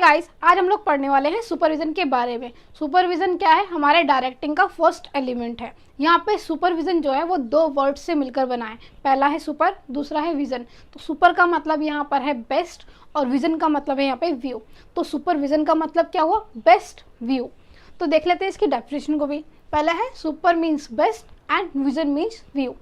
Guys, आज हम लोग पढ़ने वाले हैं सुपरविजन के बारे में। सुपरविजन क्या है? हमारे डायरेक्टिंग का फर्स्ट एलिमेंट है। यहाँ पे सुपरविजन जो है वो दो वर्ड से मिलकर बना है। पहला है सुपर, दूसरा है विजन। तो सुपर का मतलब यहाँ पर है बेस्ट और विजन का मतलब है यहाँ पे व्यू। तो सुपरविजन का मतलब क्या हुआ? Best view. तो देख लेते हैं इसकी डेफिनेशन को भी। पहला है super means best and vision means view.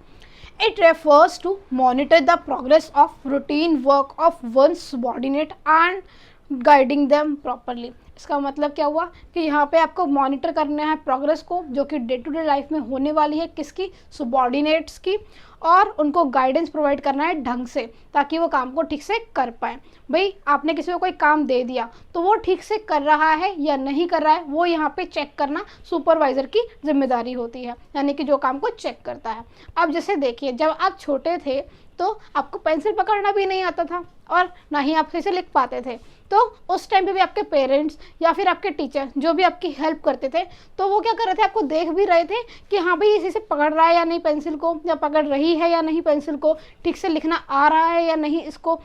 It refers to monitor the progress of routine work of one's subordinate and guiding them properly। इसका मतलब क्या हुआ कि यहाँ पे आपको मॉनिटर करना है प्रोग्रेस को, जो कि डे टू डे लाइफ में होने वाली है किसकी? सुबॉर्डिनेट्स की, और उनको गाइडेंस प्रोवाइड करना है ढंग से, ताकि वो काम को ठीक से कर पाए। भाई आपने किसी को कोई काम दे दिया तो वो ठीक से कर रहा है या नहीं कर रहा है, वो यहाँ पे चेक करना सुपरवाइज़र की जिम्मेदारी होती है, यानी कि जो काम को चेक करता है। अब जैसे देखिए, जब आप छोटे थे तो आपको पेंसिल पकड़ना भी नहीं आता था और ना ही आप कैसे लिख पाते थे। तो उस टाइम पे भी आपके पेरेंट्स या फिर आपके टीचर जो भी आपकी हेल्प करते थे, तो वो क्या कर रहे थे? आपको देख भी रहे थे कि हाँ भाई इसी से पकड़ रहा है या नहीं पेंसिल को, या पकड़ रही है या नहीं पेंसिल को, ठीक से लिखना आ रहा है या नहीं इसको।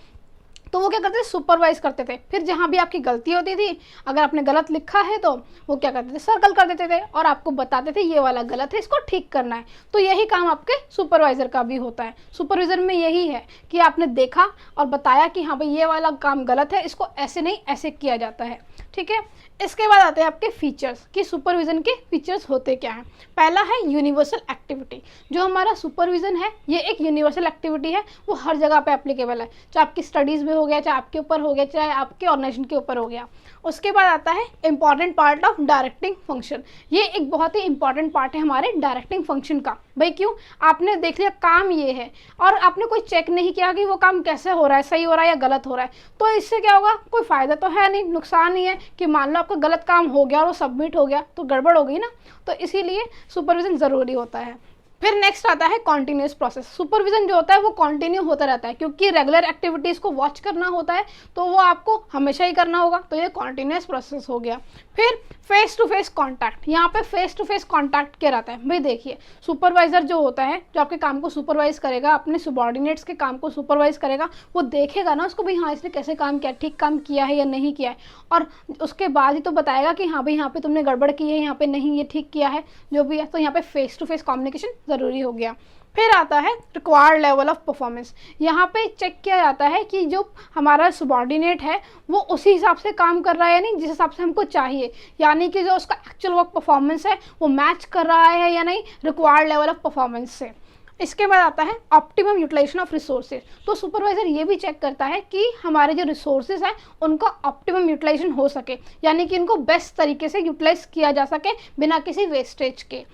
तो वो क्या करते थे? सुपरवाइज करते थे। फिर जहाँ भी आपकी गलती होती थी, अगर आपने गलत लिखा है तो वो क्या करते थे? सर्कल कर देते थे और आपको बताते थे ये वाला गलत है, इसको ठीक करना है। तो यही काम आपके सुपरवाइज़र का भी होता है। सुपरविजन में यही है कि आपने देखा और बताया कि हाँ भाई ये वाला काम गलत है, इसको ऐसे नहीं ऐसे किया जाता है। ठीक है, इसके बाद आते हैं आपके फीचर्स कि सुपरविजन के फीचर्स होते क्या हैं। पहला है यूनिवर्सल एक्टिविटी। जो हमारा सुपरविजन है ये एक यूनिवर्सल एक्टिविटी है, वो हर जगह पे एप्लीकेबल है, चाहे आपकी स्टडीज़ में हो गया, चाहे आपके ऊपर हो गया, चाहे आपके ऑर्गेनाइजेशन के ऊपर हो गया। उसके बाद आता है important part of directing function. ये एक बहुत ही इंपॉर्टेंट पार्ट है हमारे डायरेक्टिंग फंक्शन का। भाई क्यों? आपने देख लिया काम ये है और आपने कोई चेक नहीं किया कि वो काम कैसे हो रहा है, सही हो रहा है या गलत हो रहा है, तो इससे क्या होगा? कोई फ़ायदा तो है नहीं, नुकसान ही है कि मान लो आपका गलत काम हो गया और वो सबमिट हो गया तो गड़बड़ हो गई ना। तो इसीलिए सुपरविजन ज़रूरी होता है। फिर नेक्स्ट आता है कॉन्टीन्यूस प्रोसेस। सुपरविजन जो होता है वो कॉन्टिन्यू होता रहता है, क्योंकि रेगुलर एक्टिविटीज़ को वॉच करना होता है तो वो आपको हमेशा ही करना होगा, तो ये कॉन्टीन्यूस प्रोसेस हो गया। फिर फेस टू फेस कॉन्टैक्ट। यहाँ पे फेस टू फेस कॉन्टैक्ट क्या रहता है? भाई देखिए, सुपरवाइज़र जो होता है, जो आपके काम को सुपरवाइज करेगा, अपने सबॉर्डिनेट्स के काम को सुपरवाइज करेगा, वो देखेगा ना उसको, भाई हाँ इसने कैसे काम किया, ठीक काम किया है या नहीं किया है, और उसके बाद ही तो बताएगा कि हाँ भाई यहाँ पे तुमने गड़बड़ की है, यहाँ पे नहीं, ये ठीक किया है, जो भी है। तो यहाँ पे फेस टू फेस कम्युनिकेशन ज़रूरी हो गया। फिर आता है रिक्वायर्ड लेवल ऑफ परफॉर्मेंस। यहाँ पे चेक किया जाता है कि जो हमारा सबॉर्डिनेट है वो उसी हिसाब से काम कर रहा है या नहीं, जिस हिसाब से हमको चाहिए, यानी कि जो उसका एक्चुअल वर्क परफॉर्मेंस है वो मैच कर रहा है या नहीं रिक्वायर्ड लेवल ऑफ परफॉर्मेंस से। इसके बाद आता है ऑप्टिमम यूटिलाइजेशन ऑफ रिसोर्सेज। तो सुपरवाइज़र ये भी चेक करता है कि हमारे जो रिसोर्सेज हैं उनका ऑप्टिमम यूटिलाइजेशन हो सके, यानी कि इनको बेस्ट तरीके से यूटिलाइज किया जा सके बिना किसी वेस्टेज के।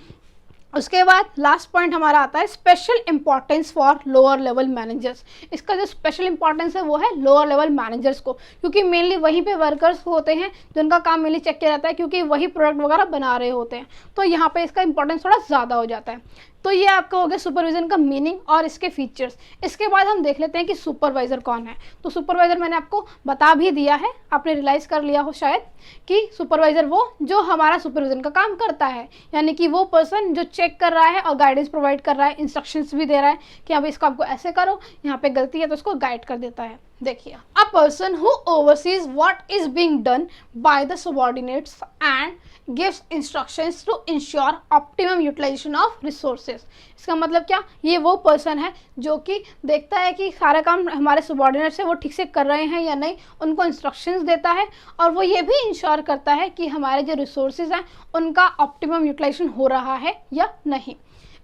उसके बाद लास्ट पॉइंट हमारा आता है special importance for lower level managers. इसका जो स्पेशल इंपॉर्टेंस है वो है लोअर लेवल मैनेजर्स को, क्योंकि मेनली वहीं पे वर्कर्स होते हैं जिनका काम मेनली चेक किया जाता है, क्योंकि वही प्रोडक्ट वगैरह बना रहे होते हैं। तो यहाँ पे इसका इंपॉर्टेंस थोड़ा ज़्यादा हो जाता है। तो ये आपका हो गया सुपरविजन का मीनिंग और इसके फीचर्स। इसके बाद हम देख लेते हैं कि सुपरवाइज़र कौन है। तो सुपरवाइज़र मैंने आपको बता भी दिया है, आपने रियलाइज़ कर लिया हो शायद कि सुपरवाइज़र वो जो हमारा सुपरविजन का काम करता है, यानी कि वो पर्सन जो चेक कर रहा है और गाइडेंस प्रोवाइड कर रहा है, इंस्ट्रक्शंस भी दे रहा है कि हाँ भाई इसको आपको ऐसे करो, यहाँ पे गलती है तो उसको गाइड कर देता है। देखिए, a person who oversees what is being done by the subordinates and gives instructions to ensure optimum utilization of resources. इसका मतलब क्या? ये वो पर्सन है जो कि देखता है कि सारा काम हमारे सबऑर्डिनेट्स है वो ठीक से कर रहे हैं या नहीं, उनको इंस्ट्रक्शंस देता है, और वो ये भी इंश्योर करता है कि हमारे जो रिसोर्सेज हैं उनका ऑप्टिमम यूटिलाइजेशन हो रहा है या नहीं।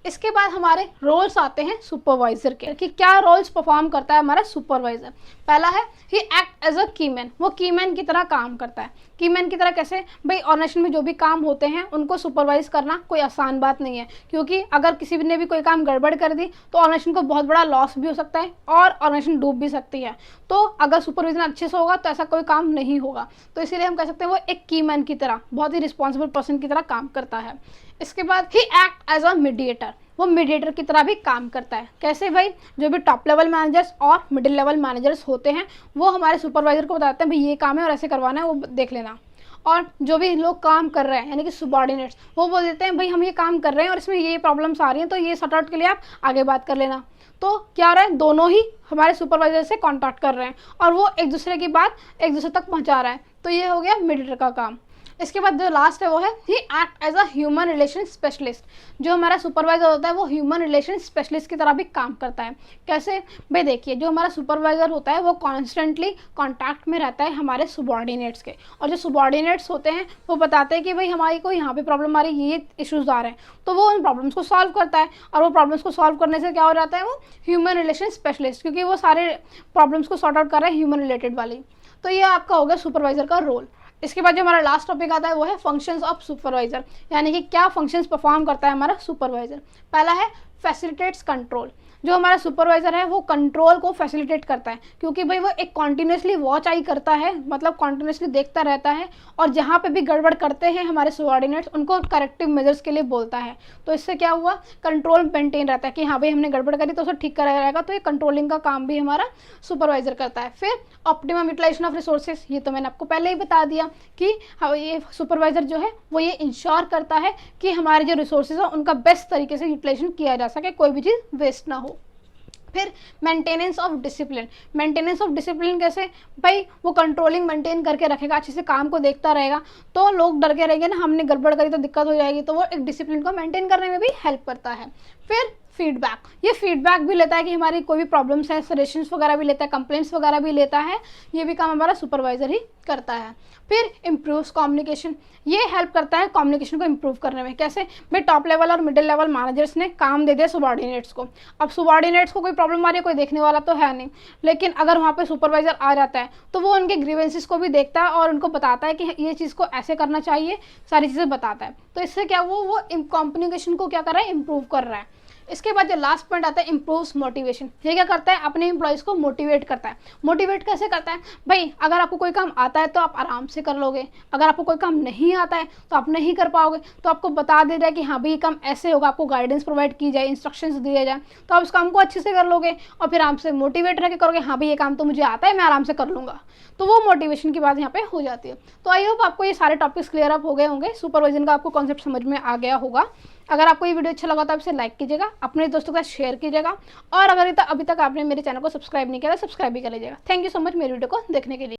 इसके बाद हमारे रोल्स आते हैं सुपरवाइज़र के, कि क्या रोल्स परफॉर्म करता है हमारा सुपरवाइज़र। पहला है he act as a keyman. वो कीमैन की तरह काम करता है। कीमैन की तरह कैसे? भाई ऑर्गेनाइजेशन में जो भी काम होते हैं उनको सुपरवाइज करना कोई आसान बात नहीं है, क्योंकि अगर किसी ने भी कोई काम गड़बड़ कर दी तो ऑर्गेनाइजेशन को बहुत बड़ा लॉस भी हो सकता है और ऑर्गेनाइजेशन डूब भी सकती है। तो अगर सुपरविजन अच्छे से होगा तो ऐसा कोई काम नहीं होगा। तो इसीलिए हम कह सकते हैं वो एक कीमैन की तरह, बहुत ही रिस्पॉन्सिबल पर्सन की तरह काम करता है। इसके बाद ही एक्ट एज अ मीडिएटर। वो मीडिएटर की तरह भी काम करता है। कैसे भाई? जो भी टॉप लेवल मैनेजर्स और मिडिल लेवल मैनेजर्स होते हैं वो हमारे सुपरवाइजर को बताते हैं भाई ये काम है और ऐसे करवाना है, वो देख लेना। और जो भी लोग काम कर रहे हैं यानी कि सबऑर्डिनेट्स, वो बोल देते हैं भाई हम ये काम कर रहे हैं और इसमें ये प्रॉब्लम्स आ रही हैं, तो ये सॉर्ट आउट के लिए आप आगे बात कर लेना। तो क्या हो रहा है, दोनों ही हमारे सुपरवाइजर से कॉन्टैक्ट कर रहे हैं और वो एक दूसरे की बात एक दूसरे तक पहुंचा रहा है। तो ये हो गया मीडिएटर का काम। इसके बाद जो लास्ट है वो है he act as a human relation specialist. जो हमारा सुपरवाइजर होता है वो ह्यूमन रिलेशन स्पेशलिस्ट की तरह भी काम करता है। कैसे भाई, देखिए जो हमारा सुपरवाइजर होता है वो कॉन्स्टेंटली कॉन्टैक्ट में रहता है हमारे सुबॉर्डिनेट्स के, और जो सुबॉर्डिनेट्स होते हैं वो बताते हैं कि भाई हमारी को यहाँ पे प्रॉब्लम आ रही है, ये इश्यूज आ रहे हैं, तो वो उन प्रॉब्लम्स को सॉल्व करता है। और वो प्रॉब्लम्स को सॉल्व करने से क्या हो जाता है, वो ह्यूमन रिलेशन स्पेशलिस्ट, क्योंकि वो सारे प्रॉब्लम्स को सॉर्ट आउट कर रहा है ह्यूमन रिलेटेड वाली। तो ये आपका हो गया सुपरवाइजर का रोल। इसके बाद जो हमारा लास्ट टॉपिक आता है वो है फंक्शंस ऑफ सुपरवाइजर, यानी कि क्या फंक्शंस परफॉर्म करता है हमारा सुपरवाइजर। पहला है फैसिलिटेट्स कंट्रोल। जो हमारा सुपरवाइजर है वो कंट्रोल को फैसिलिटेट करता है, क्योंकि भाई वो एक कॉन्टिन्यूसली वॉच आई करता है, मतलब कॉन्टिन्यूसली देखता रहता है, और जहाँ पे भी गड़बड़ करते हैं हमारे सबऑर्डिनेट्स उनको करेक्टिव मेजर्स के लिए बोलता है। तो इससे क्या हुआ, कंट्रोल मेंटेन रहता है कि हाँ भाई हमने गड़बड़ करी तो उसे ठीक करा जाएगा। तो ये कंट्रोलिंग का काम भी हमारा सुपरवाइजर करता है। फिर ऑप्टिमम यूटिलाइजेशन ऑफ रिसोर्सेज, ये तो मैंने आपको पहले ही बता दिया कि हाँ ये सुपरवाइजर जो है वो ये इंश्योर करता है कि हमारे जो रिसोर्सेज है उनका बेस्ट तरीके से यूटिलाइजेशन किया जा सके, कोई भी चीज़ वेस्ट ना हो। फिर maintenance of discipline. Maintenance of discipline कैसे भाई, वो कंट्रोलिंग मेंटेन करके रखेगा, अच्छे से काम को देखता रहेगा, तो लोग डर के रहेंगे ना हमने गड़बड़ करी तो दिक्कत हो जाएगी, तो वो एक डिसिप्लिन को मेंटेन करने में भी हेल्प करता है। फिर फीडबैक, ये फीडबैक भी लेता है कि हमारी कोई भी प्रॉब्लम्स है, सजेशंस वगैरह भी लेता है, कंप्लेंट्स वगैरह भी लेता है, ये भी काम हमारा सुपरवाइजर ही करता है। फिर इम्प्रूव्स कम्युनिकेशन, ये हेल्प करता है कम्युनिकेशन को इम्प्रूव करने में। कैसे भाई, टॉप लेवल और मिडिल लेवल मैनेजर्स ने काम दे दिया सबऑर्डिनेट्स को। अब सबऑर्डिनेट्स को कोई प्रॉब्लम आ रही है, कोई देखने वाला तो है नहीं, लेकिन अगर वहाँ पे सुपरवाइजर आ जाता है तो वो उनके ग्रीवेंसेस को भी देखता है और उनको बताता है कि ये चीज़ को ऐसे करना चाहिए, सारी चीज़ें बताता है। तो इससे क्या वो कम्युनिकेशन को क्या कर रहा है, इम्प्रूव कर रहा है। इसके बाद जो लास्ट पॉइंट आता है इम्प्रूव्स मोटिवेशन। ये क्या करता है, अपने एम्प्लॉयज़ को मोटिवेट करता है। मोटिवेट कैसे करता है भाई, अगर आपको कोई काम आता है तो आप आराम से कर लोगे, अगर आपको कोई काम नहीं आता है तो आप नहीं कर पाओगे, तो आपको बता दे रहा है कि हाँ भाई ये काम ऐसे होगा, आपको गाइडेंस प्रोवाइड की जाए, इंस्ट्रक्शंस दिए जाए, तो आप उस काम को अच्छे से कर लोगे और फिर आपसे मोटिवेट रह के करोगे, हाँ भाई ये काम तो मुझे आता है, मैं आराम से कर लूँगा। तो वो मोटिवेशन की बात यहाँ पे हो जाती है। तो आई होप आपको ये सारे टॉपिक्स क्लियर अप हो गए होंगे, सुपरविजन का आपको कॉन्सेप्ट समझ में आ गया होगा। अगर आपको ये वीडियो अच्छा लगा तो आप इसे लाइक कीजिएगा, अपने दोस्तों के साथ शेयर कीजिएगा, और अगर अभी तक आपने मेरे चैनल को सब्सक्राइब नहीं किया तो सब्सक्राइब भी कर लीजिएगा। थैंक यू सो मच मेरी वीडियो को देखने के लिए।